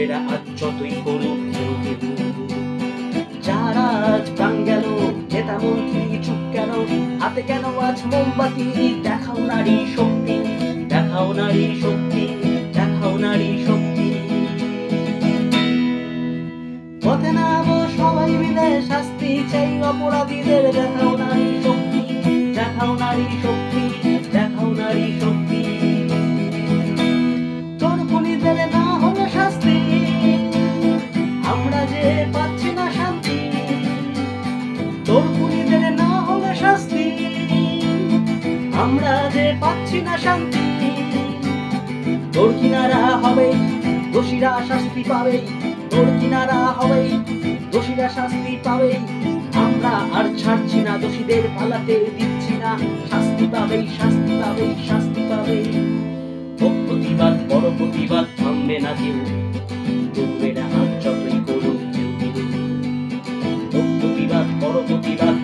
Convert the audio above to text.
দৌড়েরা আজ যতই করুক কেউ কেউ, যারা আজ প্রাণ গেল নেতা মন্ত্রী চুপ কেন, হাতে কেন আজ মোমবাতি, দেখাও নারী শক্তি, দেখাও নারী শক্তি, দেখাও নারী শক্তি। পথে নামো সবাই মিলে, শাস্তি চাই অপরাধীদের, দেখাও নারী শক্তি, দেখাও নারী শক্তি, দেখাও নারী শক্তি। তোর খুনিদের না হলো শাস্তি, আমরা যে পাচ্ছি না শান্তি, তোর খুনিদের না হলো শাস্তি, আমরা যে পাচ্ছি না শান্তি। তোর কিনারা হবে দোষীরা শাস্তি পাবে, তোর কিনারা হবে দোষীরা শাস্তি পাবে, আমরা আর ছাড়ছি না, দোষীদের পালাতে দিচ্ছি না, শাস্তি পাবে, শাস্তি পাবে, শাস্তি পাবে। প্রতিবাদ বড় প্রতিবাদ, থামবে না কেউ, দৌড়েরা আজ যতই করুক কেউ কেউ। প্রতিবাদ বড় প্রতিবাদ।